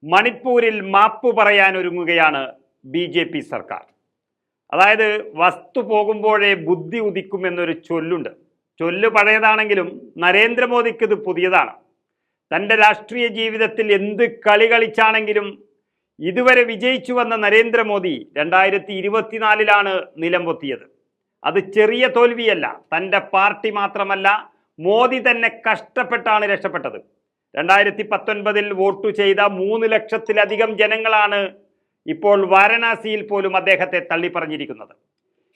മണിപ്പൂരിൽ മാപ്പ് പറയാൻ ഒരുങ്ങുകയാണ് BJP സർക്കാർ. അതായത് വസ്തു പോകുമ്പോഴേ ബുദ്ധി ഉദിക്കുമെന്നൊരു ചൊല്ലുണ്ട്. ചൊല്ല് പഴയതാണെങ്കിലും നരേന്ദ്രമോദിക്ക് ഇത് പുതിയതാണ്. തൻ്റെ രാഷ്ട്രീയ ജീവിതത്തിൽ എന്ത് കളി കളിച്ചാണെങ്കിലും ഇതുവരെ വിജയിച്ചു വന്ന നരേന്ദ്രമോദി 2024 നിലം പൊത്തിയത്. അത് ചെറിയ തോൽവിയല്ല, തൻ്റെ പാർട്ടി മാത്രമല്ല മോദി തന്നെ കഷ്ടപ്പെട്ടാണ് രക്ഷപ്പെട്ടത്. 2019 വോട്ട് ചെയ്ത 3 ലക്ഷത്തിലധികം ജനങ്ങളാണ് ഇപ്പോൾ വാരണാസിയിൽ പോലും അദ്ദേഹത്തെ തള്ളിപ്പറഞ്ഞിരിക്കുന്നത്.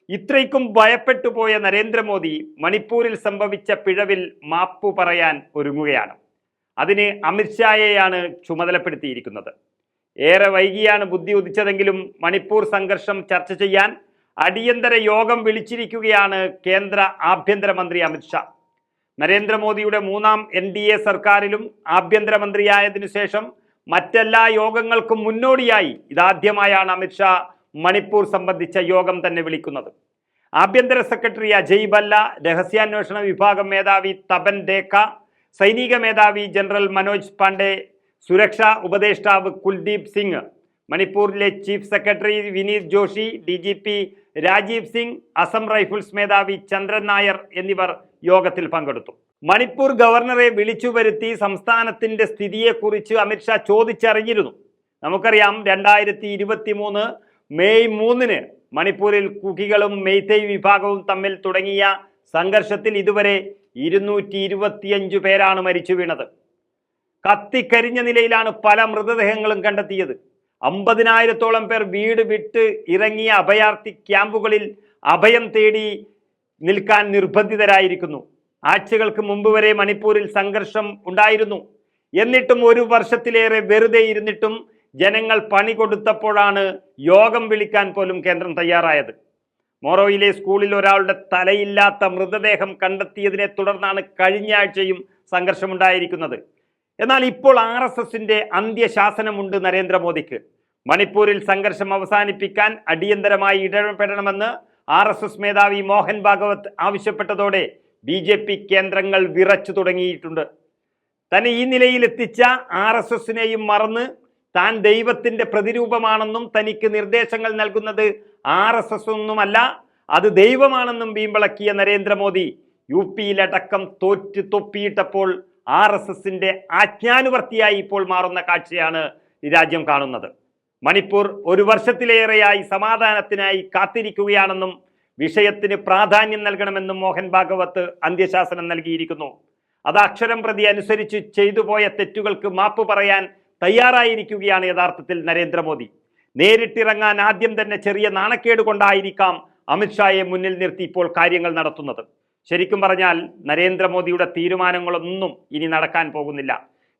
ഇത്രയ്ക്കും ഭയപ്പെട്ടു പോയ നരേന്ദ്രമോദി മണിപ്പൂരിൽ സംഭവിച്ച പിഴവിൽ മാപ്പു പറയാൻ ഒരുങ്ങുകയാണ്. അതിന് അമിത്ഷായെയാണ് ചുമതലപ്പെടുത്തിയിരിക്കുന്നത്. ഏറെ വൈകിയാണ് ബുദ്ധി ഉദിച്ചതെങ്കിലും മണിപ്പൂർ സംഘർഷം ചർച്ച ചെയ്യാൻ അടിയന്തര യോഗം വിളിച്ചിരിക്കുകയാണ് കേന്ദ്ര ആഭ്യന്തരമന്ത്രി അമിത്ഷാ. നരേന്ദ്രമോദിയുടെ 3ാം NDA സർക്കാരിലും ആഭ്യന്തരമന്ത്രിയായതിനു ശേഷം മറ്റെല്ലാ യോഗങ്ങൾക്കും മുന്നോടിയായി ഇതാദ്യമായാണ് അമിത്ഷാ മണിപ്പൂർ സംബന്ധിച്ച യോഗം തന്നെ വിളിക്കുന്നത്. ആഭ്യന്തര സെക്രട്ടറി അജയ് ഭല്ല, രഹസ്യാന്വേഷണ വിഭാഗം മേധാവി തപൻ ദേക്ക, സൈനിക മേധാവി ജനറൽ മനോജ് പാണ്ഡെ, സുരക്ഷാ ഉപദേഷ്ടാവ് കുൽദീപ് സിംഗ്, മണിപ്പൂരിലെ chief secretary Vineet Joshi, DGP Rajeev Singh, Assam Rifles മേധാവി ചന്ദ്രൻ നായർ എന്നിവർ യോഗത്തിൽ പങ്കെടുത്തു. മണിപ്പൂർ ഗവർണറെ വിളിച്ചു വരുത്തി സംസ്ഥാനത്തിന്റെ സ്ഥിതിയെക്കുറിച്ച് അമിത്ഷാ ചോദിച്ചറിഞ്ഞിരുന്നു. നമുക്കറിയാം 2023 മെയ് 3 മണിപ്പൂരിൽ കുക്കികളും മെയ്തേയ് വിഭാഗവും തമ്മിൽ തുടങ്ങിയ സംഘർഷത്തിൽ ഇതുവരെ 225 പേരാണ് മരിച്ചു വീണത്. കത്തിക്കരിഞ്ഞ നിലയിലാണ് പല മൃതദേഹങ്ങളും കണ്ടെത്തിയത്. 50,000-ഓളം പേർ വീട് വിട്ട് ഇറങ്ങിയ അഭയാർത്ഥി ക്യാമ്പുകളിൽ അഭയം തേടി നിൽക്കാൻ നിർബന്ധിതരായിരിക്കുന്നു. ആഴ്ചകൾക്ക് മുമ്പ് വരെ മണിപ്പൂരിൽ സംഘർഷം ഉണ്ടായിരുന്നു. എന്നിട്ടും 1 വർഷത്തിലേറെ വെറുതെ ഇരുന്നിട്ടും ജനങ്ങൾ പണി കൊടുത്തപ്പോഴാണ് യോഗം വിളിക്കാൻ പോലും കേന്ദ്രം തയ്യാറായത്. മോറോയിലെ സ്കൂളിൽ ഒരാളുടെ തലയില്ലാത്ത മൃതദേഹം കണ്ടെത്തിയതിനെ തുടർന്നാണ് കഴിഞ്ഞ ആഴ്ചയും സംഘർഷമുണ്ടായിരിക്കുന്നത്. എന്നാൽ ഇപ്പോൾ RSSന്റെ അന്ത്യശാസനമുണ്ട് നരേന്ദ്രമോദിക്ക്. മണിപ്പൂരിൽ സംഘർഷം അവസാനിപ്പിക്കാൻ അടിയന്തരമായി ഇടപെടണമെന്ന് RSS മേധാവി മോഹൻ ഭാഗവത് ആവശ്യപ്പെട്ടതോടെ BJP കേന്ദ്രങ്ങൾ വിറച്ചു തുടങ്ങിയിട്ടുണ്ട്. തന്നെ ഈ നിലയിലെത്തിച്ച RSSനെയും മറന്ന് താൻ ദൈവത്തിന്റെ പ്രതിരൂപമാണെന്നും തനിക്ക് നിർദ്ദേശങ്ങൾ നൽകുന്നത് RSS ഒന്നുമല്ല, അത് ദൈവമാണെന്നും വീമ്പിളക്കിയ നരേന്ദ്രമോദി UPയിലടക്കം തോറ്റ് തൊപ്പിയിട്ടപ്പോൾ RSSന്റെ ആജ്ഞാനുവർത്തിയായി ഇപ്പോൾ മാറുന്ന കാഴ്ചയാണ് ഈ രാജ്യം കാണുന്നത്. മണിപ്പൂർ 1 വർഷത്തിലേറെയായി സമാധാനത്തിനായി കാത്തിരിക്കുകയാണെന്നും വിഷയത്തിന് പ്രാധാന്യം നൽകണമെന്നും മോഹൻ ഭാഗവത് അന്ത്യശാസനം നൽകിയിരിക്കുന്നു. അത് അക്ഷരം പ്രതി അനുസരിച്ച് ചെയ്തുപോയ തെറ്റുകൾക്ക് മാപ്പ് പറയാൻ തയ്യാറായിരിക്കുകയാണ് യഥാർത്ഥത്തിൽ നരേന്ദ്രമോദി. നേരിട്ടിറങ്ങാൻ ആദ്യം തന്നെ ചെറിയ നാണക്കേട് കൊണ്ടായിരിക്കാം അമിത്ഷായെ മുന്നിൽ നിർത്തി ഇപ്പോൾ കാര്യങ്ങൾ നടത്തുന്നത്. ശരിക്കും പറഞ്ഞാൽ നരേന്ദ്രമോദിയുടെ തീരുമാനങ്ങളൊന്നും ഇനി നടക്കാൻ പോകുന്നില്ല.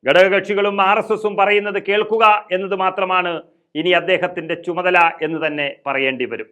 ഘടകകക്ഷികളും RSSും പറയുന്നത് കേൾക്കുക എന്നത് മാത്രമാണ് ഇനി അദ്ദേഹത്തിന്റെ ചുമതല എന്ന് തന്നെ പറയേണ്ടി വരും.